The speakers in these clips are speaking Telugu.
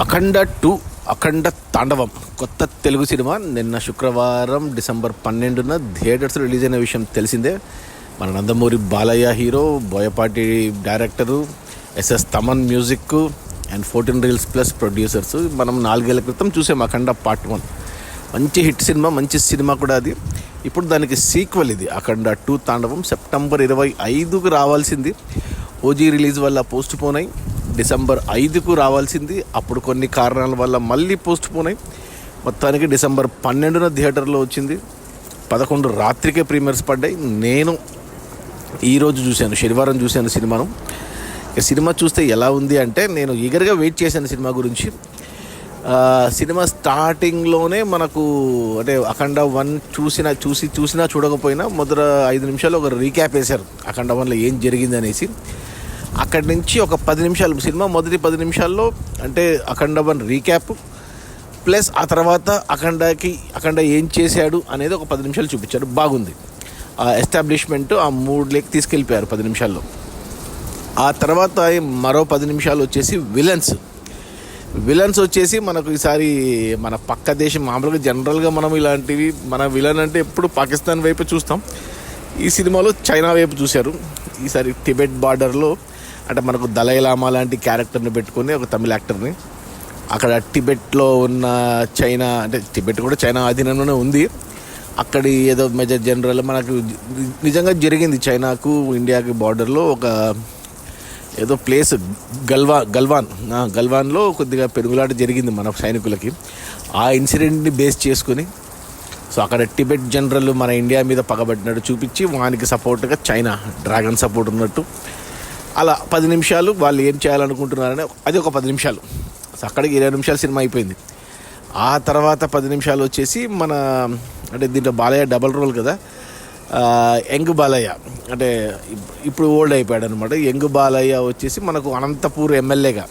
అఖండ తాండవం కొత్త తెలుగు సినిమా నిన్న శుక్రవారం డిసెంబర్ 12న థియేటర్స్ రిలీజ్ అయిన విషయం తెలిసిందే. మన Nandamuri Balayya hero, Boyapati director, SS Thaman music and 14 Reels Plus producers. మనం 4 ఏళ్ల క్రితం చూసాం అఖండ పార్ట్ 1. మంచి హిట్ సినిమా, మంచి సినిమా కూడా అది. ఇప్పుడు దానికి సీక్వెల్ ఇది అఖండ 2 తాండవం. సెప్టెంబర్ 25కు రావాల్సింది, ఓజీ రిలీజ్ వల్ల పోస్ట్ పోన్ అయ్యి డిసెంబర్ 5కు రావాల్సింది. అప్పుడు కొన్ని కారణాల వల్ల మళ్ళీ పోస్ట్ పోన్ అయ్యి మొత్తానికి డిసెంబర్ 12న థియేటర్లో వచ్చింది. 11 రాత్రికే ప్రీమియర్స్ పడ్డాయి. నేను ఈరోజు చూశాను, శనివారం చూశాను సినిమాను. సినిమా చూస్తే ఎలా ఉంది అంటే, నేను ఈగర్గా వెయిట్ చేశాను సినిమా గురించి. సినిమా స్టార్టింగ్లోనే మనకు అంటే అఖండ 1 చూసినా చూడకపోయినా మొదట 5 నిమిషాలు ఒక రీక్యాప్ వేశారు అఖండ 1లో ఏం జరిగింది అనేసి. అక్కడి నుంచి ఒక 10 నిమిషాలు, సినిమా మొదటి 10 నిమిషాల్లో అంటే అఖండ 1 రీక్యాప్ ప్లస్ ఆ తర్వాత అఖండ ఏం చేశాడు అనేది ఒక 10 నిమిషాలు చూపించారు. బాగుంది. ఆ ఎస్టాబ్లిష్మెంట్ ఆ మూడ్లోకి తీసుకెళ్ళిపోయారు 10 నిమిషాల్లో. ఆ తర్వాత మరో 10 నిమిషాలు వచ్చేసి విలన్స్ వచ్చేసి మనకు ఈసారి మన పక్క దేశం, మామూలుగా జనరల్గా మనం ఇలాంటివి మన విలన్ అంటే ఎప్పుడు పాకిస్తాన్ వైపు చూస్తాం. ఈ సినిమాలో చైనా వైపు చూశారు. ఈసారి టిబెట్ బార్డర్లో అంటే మనకు దలైలామా లాంటి క్యారెక్టర్ని పెట్టుకొని ఒక తమిళ యాక్టర్ని, అక్కడ టిబెట్లో ఉన్న చైనా అంటే టిబెట్ కూడా చైనా ఆధీనంలోనే ఉంది. అక్కడి ఏదో మేజర్ జనరల్ మనకు నిజంగా జరిగింది చైనాకు ఇండియాకి బార్డర్లో ఒక ఏదో ప్లేస్ గల్వాన్లో కొద్దిగా పెరుగులాట జరిగింది మన సైనికులకి. ఆ ఇన్సిడెంట్ని బేస్ చేసుకుని సో అక్కడ టిబెట్ జనరల్ మన ఇండియా మీద పగబట్టినట్టు చూపించి వానికి సపోర్ట్గా చైనా డ్రాగన్ సపోర్ట్ ఉన్నట్టు అలా 10 నిమిషాలు వాళ్ళు ఏం చేయాలనుకుంటున్నారని అది ఒక 10 నిమిషాలు. సో అక్కడికి 20 నిమిషాలు సినిమా అయిపోయింది. ఆ తర్వాత 10 నిమిషాలు వచ్చేసి మన అంటే దీంట్లో బాలయ్య డబల్ రోల్ కదా, యంగ్ బాలయ్య అంటే ఇప్పుడు ఓల్డ్ అయిపోయాడు అనమాట. యంగ్ బాలయ్య వచ్చేసి మనకు అనంతపూర్ ఎమ్మెల్యేగా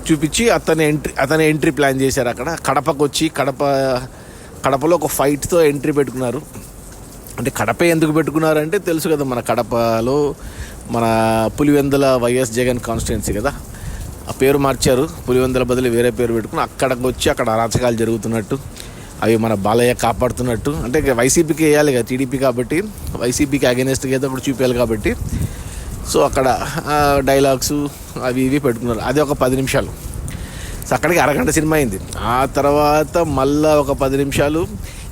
చూపించి అతని ఎంట్రీ ప్లాన్ చేశారు. అక్కడ కడపకు వచ్చి కడపలో ఒక ఫైట్తో ఎంట్రీ పెట్టుకున్నారు. అంటే కడప ఎందుకు పెట్టుకున్నారంటే తెలుసు కదా, మన కడపలో మన పులివెందుల వైఎస్ జగన్ కాన్స్టిట్యున్సీ కదా, ఆ పేరు మార్చారు. పులివెందుల బదులు వేరే పేరు పెట్టుకుని అక్కడికి వచ్చి అక్కడ అరాచకాలు జరుగుతున్నట్టు, అవి మన బాలయ్య కాపాడుతున్నట్టు. అంటే వైసీపీకి వేయాలి కదా, టీడీపీ కాబట్టి వైసీపీకి అగెనిస్ట్గా ఏదో ఒకటి చూపించాలి కాబట్టి సో అక్కడ డైలాగ్స్ అవి ఇవి పెట్టుకున్నారు. అది ఒక 10 నిమిషాలు. సో అక్కడికి అరగంట సినిమా అయింది. ఆ తర్వాత మళ్ళీ ఒక 10 నిమిషాలు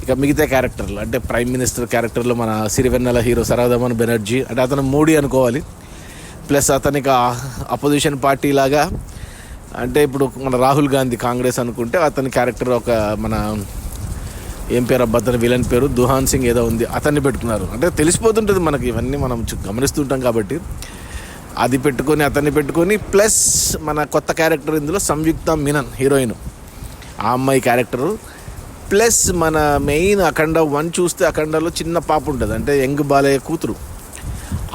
ఇక మిగతా క్యారెక్టర్లు అంటే ప్రైమ్ మినిస్టర్ క్యారెక్టర్లో మన సిరివెన్నెల హీరో సరదమన్ బెనర్జీ అంటే అతను మోడీ అనుకోవాలి. ప్లస్ అతనికి అపోజిషన్ పార్టీ లాగా అంటే ఇప్పుడు మన రాహుల్ గాంధీ కాంగ్రెస్ అనుకుంటే అతని క్యారెక్టర్ ఒక మన ఏం పేరు అతని విలన్ పేరు దుహాన్ సింగ్ ఏదో ఉంది, అతన్ని పెట్టుకున్నారు. అంటే తెలిసిపోతుంటుంది మనకి, ఇవన్నీ మనం గమనిస్తుంటాం కాబట్టి అతన్ని పెట్టుకొని ప్లస్ మన కొత్త క్యారెక్టర్ ఇందులో సంయుక్త మీనన్ హీరోయిన్, ఆ అమ్మాయి క్యారెక్టరు ప్లస్ మన మెయిన్ అఖండ 1 చూస్తే అఖండలో చిన్న పాప ఉంటుంది అంటే యంగ్ బాలయ్య కూతురు.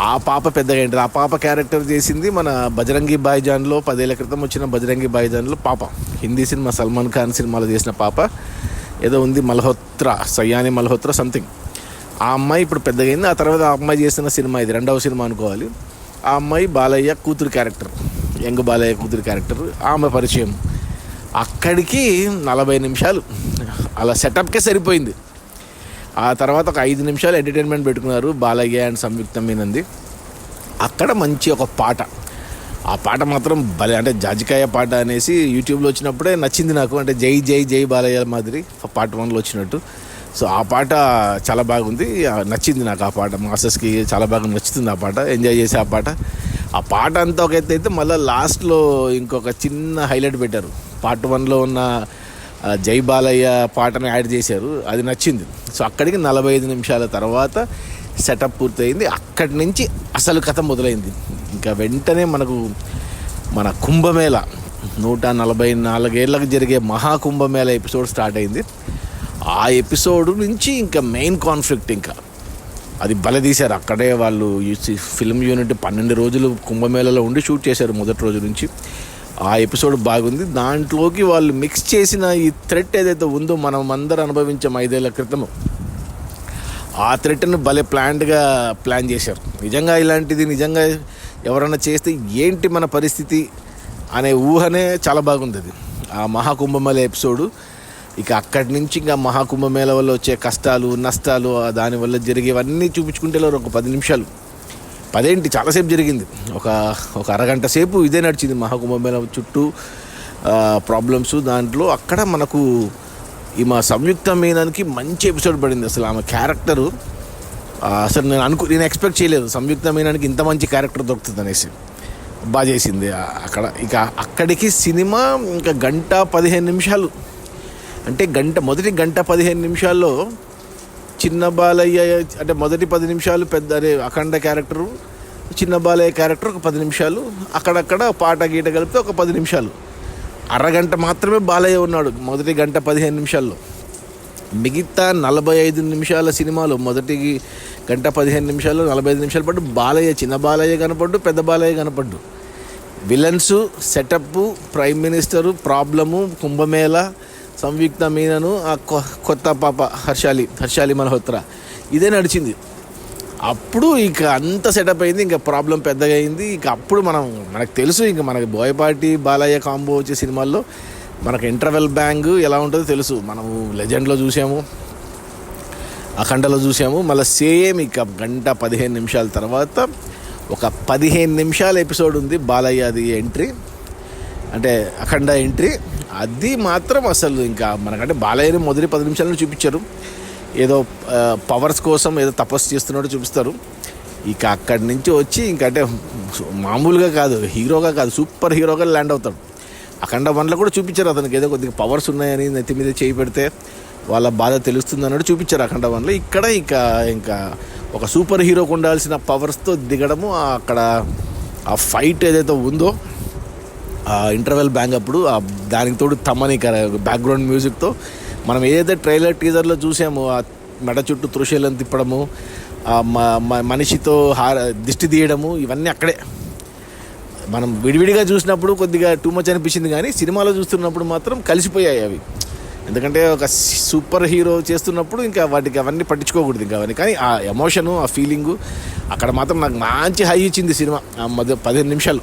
ఆ పాప పెద్దగా ఏంటిది, ఆ పాప క్యారెక్టర్ చేసింది మన బజరంగి భాయిజాన్లో 10 ఏళ్ల క్రితం వచ్చిన బజరంగి భాయిజాన్లో పాప, హిందీ సినిమా సల్మాన్ ఖాన్ సినిమాలో చేసిన పాప ఏదో ఉంది, సయాని మల్హోత్రా సంథింగ్. ఆ అమ్మాయి ఇప్పుడు పెద్దగైంది. ఆ తర్వాత ఆ అమ్మాయి చేసిన సినిమా ఇది 2వ సినిమా అనుకోవాలి. ఆ అమ్మాయి బాలయ్య కూతురు క్యారెక్టర్, యంగ్ బాలయ్య కూతురు క్యారెక్టర్, ఆమె పరిచయం. అక్కడికి 40 నిమిషాలు అలా సెటప్కే సరిపోయింది. ఆ తర్వాత ఒక 5 నిమిషాలు ఎంటర్టైన్మెంట్ పెట్టుకున్నారు బాలయ్య అండ్ సంయుక్త మీనంది. అక్కడ మంచి ఒక పాట, ఆ పాట మాత్రం భలే, అంటే జాజికాయ పాట అనేసి యూట్యూబ్లో వచ్చినప్పుడే నచ్చింది నాకు. అంటే జై జై జై బాలయ్య మాదిరి పార్ట్ 1లో వచ్చినట్టు. సో ఆ పాట చాలా బాగుంది, నచ్చింది నాకు. ఆ పాట మాస్టర్స్కి చాలా బాగా నచ్చుతుంది. ఆ పాట ఎంజాయ్ చేసి ఆ పాట అంతా ఒక ఎత్తు అయితే మళ్ళీ లాస్ట్లో ఇంకొక చిన్న హైలైట్ పెట్టారు. పార్ట్ 1లో ఉన్న జై బాలయ్య పాటను యాడ్ చేశారు, అది నచ్చింది. సో అక్కడికి 45 నిమిషాల తర్వాత సెటప్ పూర్తయింది. అక్కడి నుంచి అసలు కథ మొదలైంది. ఇంకా వెంటనే మన కుంభమేళ 144 ఏళ్ళకు జరిగే మహాకుంభమేళ ఎపిసోడ్ స్టార్ట్ అయింది. ఆ ఎపిసోడ్ నుంచి ఇంకా మెయిన్ కాన్ఫ్లిక్ట్ ఇంకా అది బలదీశారు. అక్కడే వాళ్ళు ఫిల్మ్ యూనిట్ 12 రోజులు కుంభమేళలో ఉండి షూట్ చేశారు మొదటి రోజు నుంచి. ఆ ఎపిసోడ్ బాగుంది. దాంట్లోకి వాళ్ళు మిక్స్ చేసిన ఈ థ్రెట్ ఏదైతే ఉందో మనం అందరూ అనుభవించాం 5 ఏళ్ల క్రితం, ఆ థ్రెట్ను భలే ప్లాన్ చేశారు. నిజంగా ఇలాంటిది ఎవరైనా చేస్తే ఏంటి మన పరిస్థితి అనే ఊహనే చాలా బాగుంది. అది ఆ మహాకుంభమేళ ఎపిసోడు. ఇక అక్కడి నుంచి ఇంకా మహాకుంభమేళ వల్ల వచ్చే కష్టాలు నష్టాలు, దానివల్ల జరిగేవన్నీ చూపించుకుంటే ఒక 10 నిమిషాలు, 10 ఏంటి చాలాసేపు జరిగింది. ఒక అరగంట సేపు ఇదే నడిచింది మహాకుంభమేళ చుట్టూ ప్రాబ్లమ్స్. దాంట్లో అక్కడ మనకు మా సంయుక్త మీనన్కి మంచి ఎపిసోడ్ పడింది. అసలు ఆమె క్యారెక్టరు అసలు నేను ఎక్స్పెక్ట్ చేయలేదు సంయుక్త మీనన్కి ఇంత మంచి క్యారెక్టర్ దొరుకుతుంది అనేసి. బాగా చేసింది అక్కడ. ఇక అక్కడికి సినిమా ఇంకా 1:15 అంటే మొదటి 1:15 చిన్న బాలయ్య అంటే మొదటి 10 నిమిషాలు అఖండ క్యారెక్టరు, చిన్న బాలయ్య క్యారెక్టర్ ఒక 10 నిమిషాలు, అక్కడక్కడ పాట గీట కలిపితే ఒక 10 నిమిషాలు. అరగంట మాత్రమే బాలయ్య ఉన్నాడు మొదటి 1:15. మిగతా 45 నిమిషాల సినిమాలో మొదటి 1:15 45 నిమిషాలు పడ్డు బాలయ్య, చిన్న బాలయ్య కనపడ్డు, పెద్ద బాలయ్య కనపడ్డు. Villains, setup, prime minister, problem, Kumbh Mela, Samyuktha మీనను, ఆ కొత్త పాప హర్షాలి మల్హోత్రా, ఇదే నడిచింది. అప్పుడు ఇక అంత సెటప్ అయింది. ఇంకా ప్రాబ్లం పెద్దగా అయింది. ఇక అప్పుడు మనకు తెలుసు, ఇంకా మనకి బోయపాటి బాలయ్య కాంబో వచ్చే సినిమాల్లో మనకు ఇంటర్వెల్ బ్యాంగ్ ఎలా ఉంటుందో తెలుసు. మనము లెజెండ్లో చూసాము, అఖండలో చూసాము. మళ్ళీ సేమ్ ఇక 1:15 తర్వాత ఒక 15 నిమిషాల ఎపిసోడ్ ఉంది బాలయ్యది ఎంట్రీ, అంటే అఖండ ఎంట్రీ. అది మాత్రం అసలు ఇంకా మనకంటే బాలయ్యని మొదటి 10 నిమిషాలను చూపించారు. ఏదో పవర్స్ కోసం ఏదో తపస్సు చేస్తున్నట్టు చూపిస్తారు. ఇక అక్కడి నుంచి వచ్చి ఇంకా అంటే మామూలుగా కాదు, హీరోగా కాదు, సూపర్ హీరోగా ల్యాండ్ అవుతాడు. అఖండ 1లో కూడా చూపించారు అతనికి ఏదో కొద్దిగా పవర్స్ ఉన్నాయని, నెత్తి మీద చేయి పెడితే వాళ్ళ బాధ తెలుస్తుంది అన్నట్టు చూపించారు అఖండ 1లో. ఇక్కడ ఇంకా ఒక సూపర్ హీరోకు ఉండాల్సిన పవర్స్తో దిగడము, అక్కడ ఆ ఫైట్ ఏదైతే ఉందో ఆ ఇంటర్వెల్ బ్యాంగ్ అప్పుడు దానికి తోడు తమ్మని బ్యాక్గ్రౌండ్ మ్యూజిక్తో మనం ఏదైతే ట్రైలర్ టీజర్లో చూసామో ఆ మెడ చుట్టూ త్రిశూలం తిప్పడము, మనిషితో దిష్టి తీయడము, ఇవన్నీ అక్కడే. మనం విడివిడిగా చూసినప్పుడు కొద్దిగా టూ మచ్ అనిపించింది, కానీ సినిమాలో చూస్తున్నప్పుడు మాత్రం కలిసిపోయాయి అవి. ఎందుకంటే ఒక సూపర్ హీరో చేస్తున్నప్పుడు ఇంకా వాటికి అవన్నీ పట్టించుకోకూడదు ఇంకా అవన్నీ. కానీ ఆ ఎమోషను, ఆ ఫీలింగు అక్కడ మాత్రం నాకు మంచి హై ఇచ్చింది సినిమా. 15 నిమిషాలు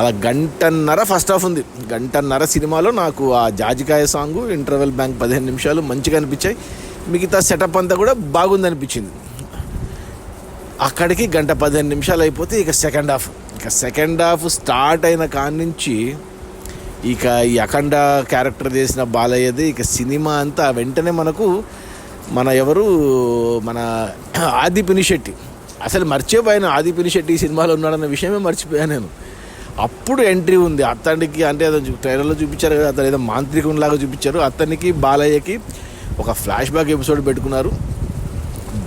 అలా 1:30 ఫస్ట్ హాఫ్ ఉంది. 1:30 సినిమాలో నాకు ఆ జాజికాయ సాంగు, ఇంటర్వెల్ బ్యాంక్ 15 నిమిషాలు మంచిగా అనిపించాయి. మిగతా సెటప్ అంతా కూడా బాగుంది అనిపించింది. అక్కడికి 1:15 అయిపోతే ఇక సెకండ్ హాఫ్ స్టార్ట్ అయిన కాడి నుంచి ఇక ఈ అఖండ క్యారెక్టర్ చేసిన బాలయ్యది ఇక సినిమా అంతా వెంటనే మన ఆది పినిశెట్టి, అసలు మర్చిపోయాను ఆది పినిశెట్టి ఈ సినిమాలో ఉన్నాడన్న విషయమే మర్చిపోయాను నేను. అప్పుడు ఎంట్రీ ఉంది అతనికి, అంటే అతను ట్రైలర్లో చూపించారు కదా, అతను ఏదో మాంత్రికునిలాగా చూపించారు. అతనికి బాలయ్యకి ఒక ఫ్లాష్ బ్యాక్ ఎపిసోడ్ పెట్టుకున్నారు.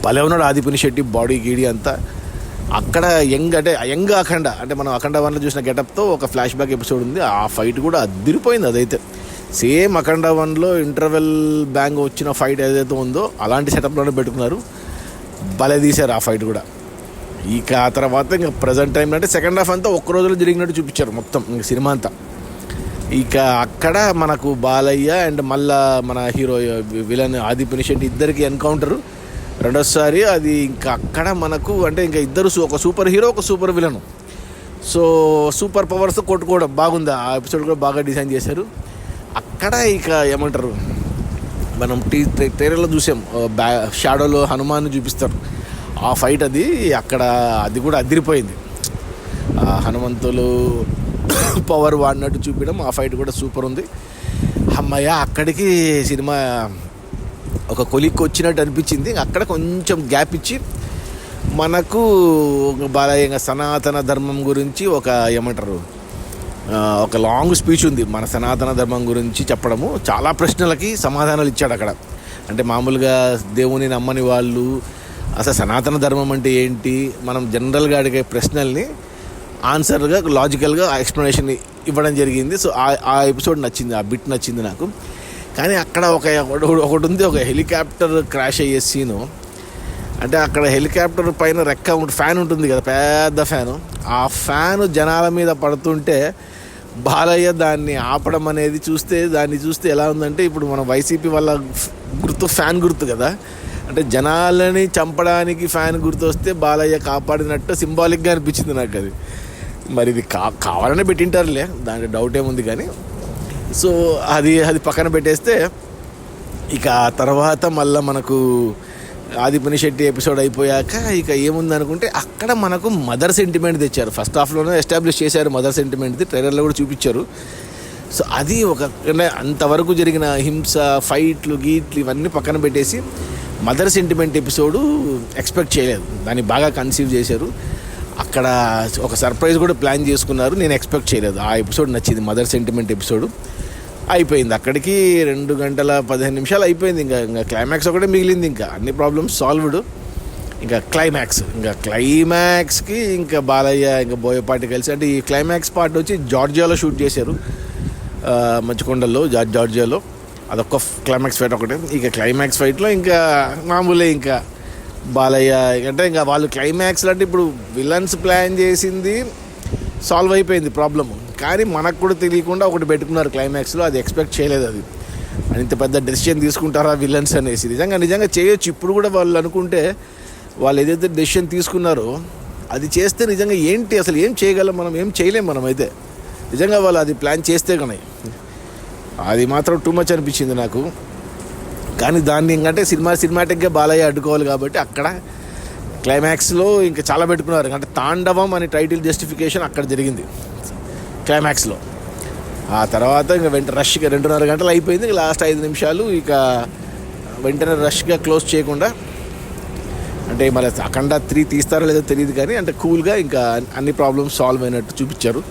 భలే ఉన్నాడు ఆది పినిశెట్టి, బాడీ గీడి అంతా. అక్కడ యంగ్ అఖండ, అంటే మనం అఖండ 1లో చూసిన గెటప్తో ఒక ఫ్లాష్ బ్యాక్ ఎపిసోడ్ ఉంది. ఆ ఫైట్ కూడా అదిరిపోయింది. అదైతే సేమ్ అఖండ 1లో ఇంటర్వెల్ బ్యాంగ్ వచ్చిన ఫైట్ ఏదైతే ఉందో అలాంటి సెటప్లోనే పెట్టుకున్నారు. భలే తీశారు ఆ ఫైట్ కూడా. ఇక ఆ తర్వాత ఇంకా ప్రజెంట్ టైంలో అంటే సెకండ్ హాఫ్ అంతా ఒక్క రోజులో జరిగినట్టు చూపించారు మొత్తం ఇంక సినిమా అంతా. ఇక అక్కడ మనకు బాలయ్య అండ్ మళ్ళా మన హీరో విలన్ ఆది పినిశెట్టి ఇద్దరికి ఎన్కౌంటరు రెండోసారి. అది ఇంకా అక్కడ మనకు అంటే ఇంకా ఇద్దరు, ఒక సూపర్ హీరో, ఒక సూపర్ విలన్. సో సూపర్ పవర్స్తో కొట్టుకోవడం బాగుంది. ఆ ఎపిసోడ్ కూడా బాగా డిజైన్ చేశారు. అక్కడ ఇక ఏమంటారు, మనం ట్రైలర్లో చూసాం షాడోలో హనుమాన్ చూపిస్తారు ఆ ఫైట్. అది కూడా అదిరిపోయింది. హనుమంతులు పవర్ వాడినట్టు చూపించడం, ఆ ఫైట్ కూడా సూపర్ ఉంది. అమ్మయ్య, అక్కడికి సినిమా ఒక కొలిక్కి వచ్చినట్టు అనిపించింది. అక్కడ కొంచెం గ్యాప్ ఇచ్చి మనకు బాలయ్య సనాతన ధర్మం గురించి ఒక లాంగ్ స్పీచ్ ఉంది. మన సనాతన ధర్మం గురించి చెప్పడము, చాలా ప్రశ్నలకి సమాధానాలు ఇచ్చాడు అక్కడ. అంటే మామూలుగా దేవుని నమ్మని వాళ్ళు అసలు సనాతన ధర్మం అంటే ఏంటి, మనం జనరల్గా అడిగే ప్రశ్నల్ని ఆన్సర్గా లాజికల్గా ఎక్స్ప్లెనేషన్ ఇవ్వడం జరిగింది. సో ఆ ఎపిసోడ్ నచ్చింది, ఆ బిట్ నచ్చింది నాకు. కానీ అక్కడ ఒకటి ఉంది, ఒక హెలికాప్టర్ క్రాష్ అయ్యే సీను. అంటే అక్కడ హెలికాప్టర్ పైన ఫ్యాన్ ఉంటుంది కదా, పెద్ద ఫ్యాను. ఆ ఫ్యాను జనాల మీద పడుతుంటే బాలయ్య దాన్ని ఆపడం అనేది దాన్ని చూస్తే ఎలా ఉందంటే, ఇప్పుడు మన వైసీపీ వాళ్ళ ఫ్యాన్ గుర్తు కదా, అంటే జనాలని చంపడానికి ఫ్యాన్ గుర్తు వస్తే బాలయ్య కాపాడినట్టు సింబాలిక్గా అనిపించింది నాకు అది. మరి ఇది కావాలనే పెట్టింటారులే, దాంట్లో డౌట్ ఏముంది. కానీ సో అది పక్కన పెట్టేస్తే ఇక ఆ తర్వాత మళ్ళీ మనకు ఆదిపునిశెట్టి ఎపిసోడ్ అయిపోయాక ఇక ఏముంది అనుకుంటే అక్కడ మనకు మదర్ సెంటిమెంట్ తెచ్చారు. ఫస్ట్ హాఫ్లోనే ఎస్టాబ్లిష్ చేశారు మదర్ సెంటిమెంట్ది, ట్రైలర్లో కూడా చూపించారు. సో అది ఒక అంతవరకు జరిగిన హింస, ఫైట్లు, గీట్లు ఇవన్నీ పక్కన పెట్టేసి మదర్ సెంటిమెంట్ ఎపిసోడు ఎక్స్పెక్ట్ చేయలేదు, దాన్ని బాగా కన్సీవ్ చేశారు. అక్కడ ఒక సర్ప్రైజ్ కూడా ప్లాన్ చేసుకున్నారు, నేను ఎక్స్పెక్ట్ చేయలేదు. ఆ ఎపిసోడ్ నచ్చింది, మదర్ సెంటిమెంట్ ఎపిసోడు. అయిపోయింది అక్కడికి 2 గంటల 15 నిమిషాలు అయిపోయింది. ఇంకా క్లైమాక్స్ ఒకటే మిగిలింది, ఇంకా అన్ని ప్రాబ్లమ్స్ సాల్వ్డ్. ఇంకా క్లైమాక్స్కి ఇంకా బాలయ్య ఇంకా బోయపాటి కలిసి, అంటే ఈ క్లైమాక్స్ పార్ట్ వచ్చి జార్జియాలో షూట్ చేశారు, మంచుకొండల్లో, జార్జియాలో. అదొక క్లైమాక్స్ ఫైట్ ఒకటే. ఇక క్లైమాక్స్ ఫైట్లో ఇంకా మామూలే, ఇంకా బాలయ్య అంటే ఇంకా వాళ్ళు క్లైమాక్స్లో అంటే ఇప్పుడు విలన్స్ ప్లాన్ చేసింది సాల్వ్ అయిపోయింది ప్రాబ్లము, కానీ మనకు కూడా తెలియకుండా ఒకటి పెట్టుకున్నారు క్లైమాక్స్లో, అది ఎక్స్పెక్ట్ చేయలేదు. అది ఇంత పెద్ద డెసిషన్ తీసుకుంటారా విలన్స్ అనేసి. నిజంగా చేయొచ్చు. ఇప్పుడు కూడా వాళ్ళు అనుకుంటే వాళ్ళు ఏదైతే డెసిషన్ తీసుకున్నారో అది చేస్తే నిజంగా ఏంటి అసలు ఏం చేయగలం, మనం ఏం చేయలేం. మనం అయితే నిజంగా వాళ్ళు అది ప్లాన్ చేస్తే కానీ అది మాత్రం టూ మచ్ అనిపించింది నాకు. కానీ దాన్ని ఇంకంటే సినిమాటిక్గా బాలయ్య అడ్డుకోవాలి కాబట్టి అక్కడ క్లైమాక్స్లో ఇంకా చాలా పెట్టుకున్నారు. అంటే తాండవం అనే టైటిల్ జస్టిఫికేషన్ అక్కడ జరిగింది క్లైమాక్స్లో. ఆ తర్వాత ఇంకా రష్గా 2.5 గంటలు అయిపోయింది. ఇక లాస్ట్ 5 నిమిషాలు ఇక వెంటనే రష్గా క్లోజ్ చేయకుండా, అంటే మళ్ళీ అఖండ 3 తీస్తారో లేదో తెలియదు కానీ అంటే కూల్గా ఇంకా అన్ని ప్రాబ్లమ్స్ సాల్వ్ అయినట్టు చూపించారు.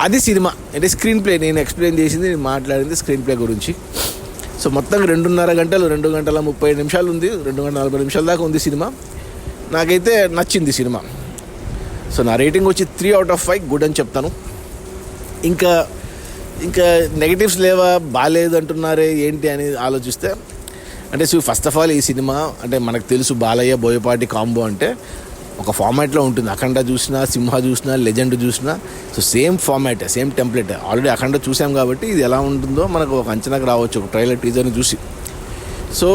అది సినిమా అంటే స్క్రీన్ ప్లే. నేను ఎక్స్ప్లెయిన్ చేసింది, నేను మాట్లాడింది స్క్రీన్ ప్లే గురించి. సో మొత్తం 2.5 గంటలు, 2 గంటల 30 నిమిషాలు ఉంది, 2 గంటల 40 నిమిషాల దాకా ఉంది సినిమా. నాకైతే నచ్చింది సినిమా. సో నా రేటింగ్ వచ్చి 3 out of 5 గుడ్ అని చెప్తాను. ఇంకా నెగటివ్స్ లేవా, బాగాలేదు అంటున్నారే ఏంటి అని ఆలోచిస్తే, అంటే ఫస్ట్ ఆఫ్ ఆల్ ఈ సినిమా అంటే మనకు తెలుసు బాలయ్య బోయపాటి కాంబో అంటే ఒక ఫార్మాట్లో ఉంటుంది. అఖండ చూసినా, సింహ చూసినా, లెజెండ్ చూసినా, so same format, same template. Already Akhanda చూసాం కాబట్టి ఇది ఎలా ఉంటుందో మనకు ఒక అంచనాకు రావచ్చు ఒక ట్రైలర్ టీజర్ని చూసి. సో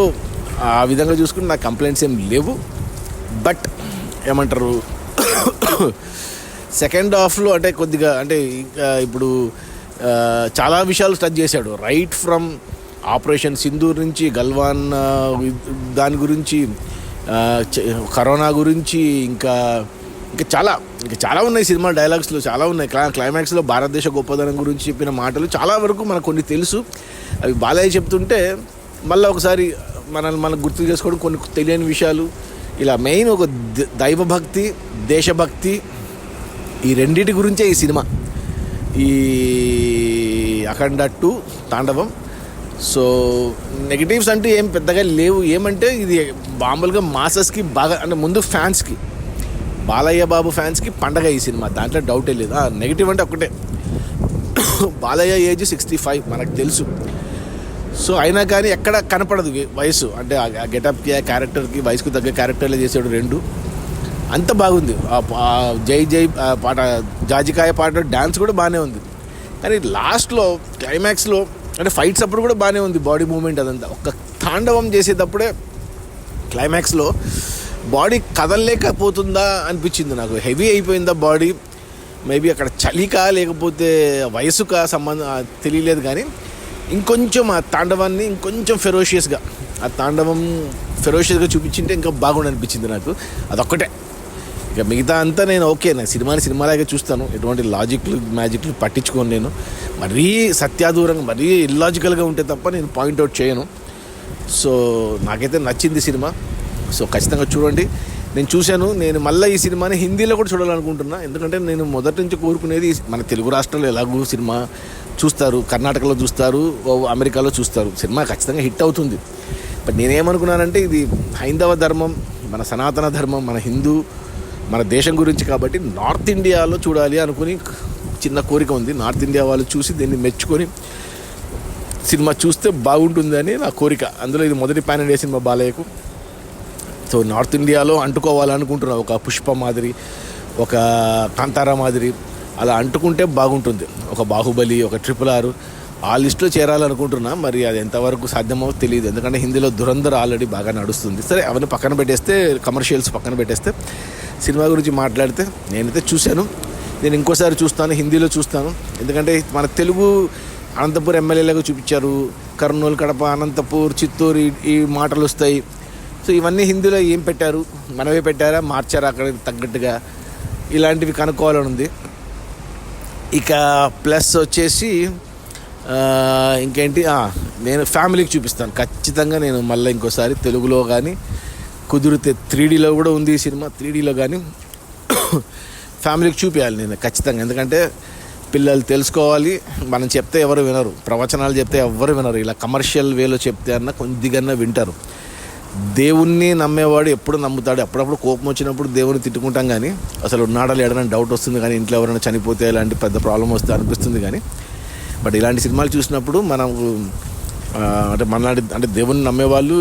ఆ విధంగా చూసుకుంటే నాకు కంప్లైంట్స్ ఏం లేవు. బట్ ఏమంటారు, సెకండ్ హాఫ్లో అంటే కొద్దిగా అంటే ఇప్పుడు చాలా విషయాలు టచ్ చేశాడు. రైట్ ఫ్రమ్ ఆపరేషన్ సింధూర్ నుంచి గల్వాన్ దాని గురించి, కరోనా గురించి, ఇంకా చాలా ఉన్నాయి సినిమా డైలాగ్స్లో, చాలా ఉన్నాయి. క్లైమాక్స్లో భారతదేశ గొప్పదనం గురించి చెప్పిన మాటలు చాలా వరకు మనకు కొన్ని తెలుసు. అవి బాలయ్య చెప్తుంటే మళ్ళీ ఒకసారి మనకు గుర్తు చేసుకోవడం కొన్ని తెలియని విషయాలు. ఇలా మెయిన్ ఒక దైవభక్తి, దేశభక్తి, ఈ రెండింటి గురించే ఈ సినిమా, ఈ అఖండ 2 తాండవం. సో నెగిటివ్స్ అంటే ఏం పెద్దగా లేవు. ఏమంటే ఇది మామూలుగా మాసెస్కి బాగా, అంటే ముందు ఫ్యాన్స్కి, బాలయ్య బాబు ఫ్యాన్స్కి పండగ ఈ సినిమా, దాంట్లో డౌటే లేదు. నెగిటివ్ అంటే ఒకటే, బాలయ్య ఏజ్ 65 మనకు తెలుసు. సో అయినా కానీ ఎక్కడ కనపడదు వయసు, అంటే ఆ గెటప్కి, ఆ క్యారెక్టర్కి, వయసుకు తగ్గ క్యారెక్టర్లు చేసాడు 2. అంత బాగుంది. జై జై పాట, జాజికాయ పాట, డ్యాన్స్ కూడా బాగానే ఉంది. కానీ లాస్ట్లో క్లైమాక్స్లో అంటే ఫైట్స్ అప్పుడు కూడా బాగానే ఉంది, బాడీ మూమెంట్ అదంతా. ఒక తాండవం చేసేటప్పుడే క్లైమాక్స్లో బాడీ కదలలేకపోతుందా అనిపించింది నాకు. హెవీ అయిపోయిందా బాడీ, మేబీ అక్కడ చలికా లేకపోతే వయసుకా సంబంధం తెలియలేదు. కానీ ఇంకొంచెం ఆ తాండవాన్ని ఇంకొంచెం ఫెరోషియస్గా, ఆ తాండవం ఫెరోషియస్గా చూపించింటే ఇంకా బాగుండి అనిపించింది నాకు. అదొక్కటే. ఇక మిగతా అంతా నేను ఓకే, నేను సినిమాలాగే చూస్తాను. ఎటువంటి మ్యాజిక్లు పట్టించుకోను నేను. మరీ సత్యాదూరంగా, మరీ ఇల్లాజికల్గా ఉంటే తప్ప నేను పాయింట్అవుట్ చేయను. సో నాకైతే నచ్చింది సినిమా. సో ఖచ్చితంగా చూడండి. నేను చూశాను. నేను మళ్ళీ ఈ సినిమాని హిందీలో కూడా చూడాలనుకుంటున్నా. ఎందుకంటే నేను మొదటి నుంచి కోరుకునేది, మన తెలుగు రాష్ట్రాల్లో ఎలాగూ సినిమా చూస్తారు, కర్ణాటకలో చూస్తారు, అమెరికాలో చూస్తారు, సినిమా ఖచ్చితంగా హిట్ అవుతుంది. బట్ నేనేమనుకున్నానంటే ఇది హైందవ ధర్మం, మన సనాతన ధర్మం, మన హిందూ, మన దేశం గురించి కాబట్టి నార్త్ ఇండియాలో చూడాలి అనుకుని చిన్న కోరిక ఉంది. నార్త్ ఇండియా వాళ్ళు చూసి దీన్ని మెచ్చుకొని సినిమా చూస్తే బాగుంటుందని నా కోరిక. అందులో ఇది మొదటి పాన్ ఇండియా సినిమా బాలయ్యకు. సో నార్త్ ఇండియాలో అంటుకోవాలనుకుంటున్నా, ఒక పుష్ప మాదిరి, ఒక కాంతారా మాదిరి అలా అంటుకుంటే బాగుంటుంది. ఒక బాహుబలి, ఒక RRR ఆ లిస్టులో చేరాలనుకుంటున్నా. మరి అది ఎంతవరకు సాధ్యమో తెలియదు, ఎందుకంటే హిందీలో ధురంధర్ ఆల్రెడీ బాగా నడుస్తుంది. సరే అవన్నీ పక్కన పెట్టేస్తే, కమర్షియల్స్ పక్కన పెట్టేస్తే, సినిమా గురించి మాట్లాడితే నేనైతే చూశాను. నేను ఇంకోసారి చూస్తాను, హిందీలో చూస్తాను. ఎందుకంటే మన తెలుగు అనంతపూర్ ఎమ్మెల్యేలకు చూపించారు, కర్నూలు, కడప, అనంతపూర్, చిత్తూరు ఈ మాటలు వస్తాయి. సో ఇవన్నీ హిందీలో ఏం పెట్టారు, మనమే పెట్టారా, మార్చారా అక్కడికి తగ్గట్టుగా, ఇలాంటివి కనుక్కోవాలని ఉంది. ఇక ప్లస్ వచ్చేసి ఇంకేంటి, నేను ఫ్యామిలీకి చూపిస్తాను ఖచ్చితంగా. నేను మళ్ళీ ఇంకోసారి తెలుగులో కానీ కుదిరితే 3Dలో కూడా ఉంది ఈ సినిమా, 3Dలో కానీ ఫ్యామిలీకి చూపించాలి నేను ఖచ్చితంగా. ఎందుకంటే పిల్లలు తెలుసుకోవాలి. మనం చెప్తే ఎవరు వినరు, ప్రవచనాలు చెప్తే ఎవరు వినరు. ఇలా కమర్షియల్ వేలో చెప్తే అన్న కొద్దిగన్నా వింటారు. దేవుణ్ణి నమ్మేవాడు ఎప్పుడు నమ్ముతాడు. అప్పుడప్పుడు కోపం వచ్చినప్పుడు దేవుని తిట్టుకుంటాం, కానీ అసలు ఉన్నాడా లేడని డౌట్ వస్తుంది. కానీ ఇంట్లో ఎవరైనా చనిపోతే ఇలాంటి పెద్ద ప్రాబ్లం వస్తే అనిపిస్తుంది. కానీ బట్ ఇలాంటి సినిమాలు చూసినప్పుడు మనకు అంటే దేవుణ్ణి నమ్మేవాళ్ళు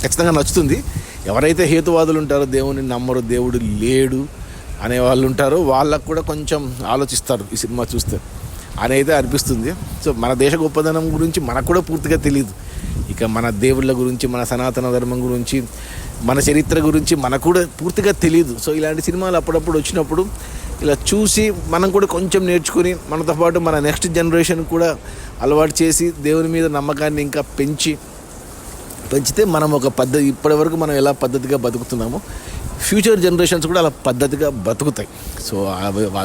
ఖచ్చితంగా నచ్చుతుంది. ఎవరైతే హేతువాదులు ఉంటారో, దేవుని నమ్మరు, దేవుడు లేడు అనేవాళ్ళు ఉంటారో, వాళ్ళకు కూడా కొంచెం ఆలోచిస్తారు ఈ సినిమా చూస్తే అని అయితే అనిపిస్తుంది. సో మన దేశ గొప్పదనం గురించి మనకు కూడా పూర్తిగా తెలియదు. ఇక మన దేవుళ్ళ గురించి, మన సనాతన ధర్మం గురించి, మన చరిత్ర గురించి మనకు కూడా పూర్తిగా తెలియదు. సో ఇలాంటి సినిమాలు అప్పుడప్పుడు వచ్చినప్పుడు ఇలా చూసి మనం కూడా కొంచెం నేర్చుకుని, మనతో పాటు మన నెక్స్ట్ జనరేషన్ కూడా అలవాటు చేసి దేవుని మీద నమ్మకాన్ని ఇంకా పెంచితే మనం ఒక పద్ధతి, ఇప్పటివరకు మనం ఎలా పద్ధతిగా బతుకుతున్నామో ఫ్యూచర్ జనరేషన్స్ కూడా అలా పద్ధతిగా బతుకుతాయి. సో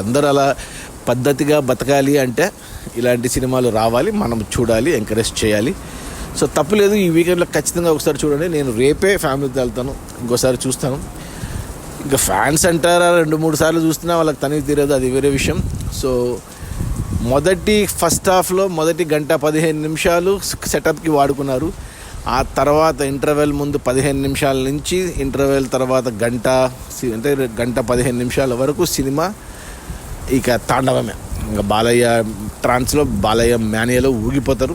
అందరూ అలా పద్ధతిగా బతకాలి అంటే ఇలాంటి సినిమాలు రావాలి, మనం చూడాలి, ఎంకరేజ్ చేయాలి. సో తప్పులేదు. ఈ వీకెండ్లో ఖచ్చితంగా ఒకసారి చూడండి. నేను రేపే ఫ్యామిలీతో వెళ్తాను, ఇంకోసారి చూస్తాను. ఇంకా ఫ్యాన్స్ అంటారా 2-3 సార్లు చూస్తున్నా వాళ్ళకి తనివి తీరదు, అది వేరే విషయం. సో ఫస్ట్ హాఫ్లో మొదటి 1:15 సెటప్కి వాడుకున్నారు. ఆ తర్వాత ఇంటర్వెల్ ముందు 15 నిమిషాల నుంచి ఇంటర్వెల్ తర్వాత గంట 15 వరకు సినిమా ఇక తాండవమే. ఇంకా బాలయ్య ట్రాన్స్లో, బాలయ్య మేనియాలో ఊగిపోతారు.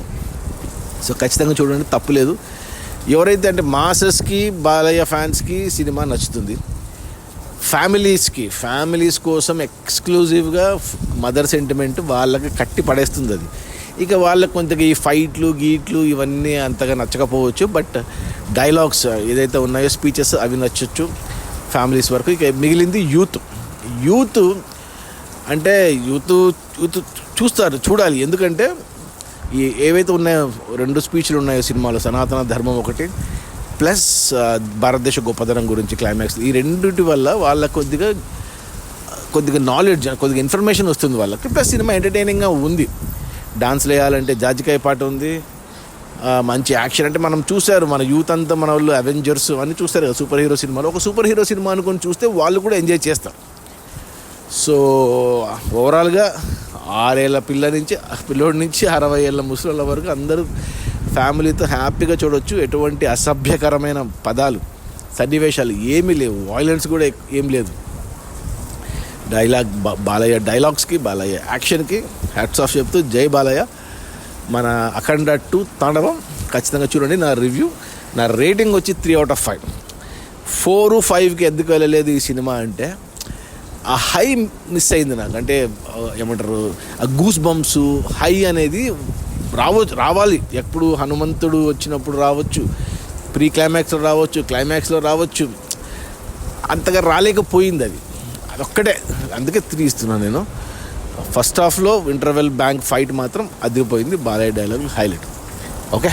సో ఖచ్చితంగా చూడండి, తప్పులేదు. ఎవరైతే అంటే మాసెస్కి, బాలయ్య ఫ్యాన్స్కి సినిమా నచ్చుతుంది. ఫ్యామిలీస్ కోసం ఎక్స్క్లూజివ్గా మదర్ సెంటిమెంట్ వాళ్ళకి కట్టి పడేస్తుంది అది. ఇక వాళ్ళకి కొంతగా ఈ ఫైట్లు గీట్లు ఇవన్నీ అంతగా నచ్చకపోవచ్చు. బట్ డైలాగ్స్ ఏదైతే ఉన్నాయో, స్పీచెస్, అవి నచ్చచ్చు ఫ్యామిలీస్ వరకు. ఇక మిగిలింది యూత్ అంటే యూత్ చూడాలి. ఎందుకంటే ఏవైతే ఉన్నాయో 2 స్పీచ్లు ఉన్నాయో సినిమాలో, సనాతన ధర్మం ఒకటి, ప్లస్ భారతదేశ గొప్పదనం గురించి క్లైమాక్స్, ఈ రెండింటి వల్ల వాళ్ళ కొద్దిగా నాలెడ్జ్, కొద్దిగా ఇన్ఫర్మేషన్ వస్తుంది వాళ్ళకి. ప్లస్ సినిమా ఎంటర్టైనింగ్గా ఉంది. డాన్స్లు వేయాలంటే జాజికాయ పాట ఉంది, మంచి యాక్షన్. అంటే మనం చూశారు, మన యూత్ అంతా, మన వాళ్ళు అవెంజర్స్ అన్నీ చూస్తారు కదా సూపర్ హీరో సినిమాలో. ఒక సూపర్ హీరో సినిమా అనుకొని చూస్తే వాళ్ళు కూడా ఎంజాయ్ చేస్తారు. సో ఓవరాల్గా 6 ఏళ్ళ పిల్లోడి నుంచి 60 ఏళ్ళ ముసలోళ్ళ వరకు అందరూ ఫ్యామిలీతో హ్యాపీగా చూడవచ్చు. ఎటువంటి అసభ్యకరమైన పదాలు, సన్నివేశాలు ఏమీ లేవు, వైలెన్స్ కూడా ఏం లేదు. బాలయ్య డైలాగ్స్కి, బాలయ్య యాక్షన్కి హ్యాట్స్ ఆఫ్ చెప్తూ జై బాలయ్య. మన అఖండ 2 తాండవం ఖచ్చితంగా చూడండి. నా రేటింగ్ వచ్చి 3/5. 4, 5కి ఎందుకు వెళ్ళలేదు ఈ సినిమా అంటే, ఆ హై మిస్ అయింది నాకు. అంటే ఏమంటారు, ఆ గూస్ బంప్స్ హై అనేది రావాలి. ఎప్పుడు హనుమంతుడు వచ్చినప్పుడు రావచ్చు, ప్రీ క్లైమాక్స్లో రావచ్చు, క్లైమాక్స్లో రావచ్చు, అంతగా రాలేకపోయింది అది. అదొక్కటే, అందుకే 3 ఇస్తున్నాను నేను. ఫస్ట్ హాఫ్లో ఇంటర్వెల్ బ్యాంక్ ఫైట్ మాత్రం అదిరిపోయింది. Balayya dialogue highlight. ఓకే.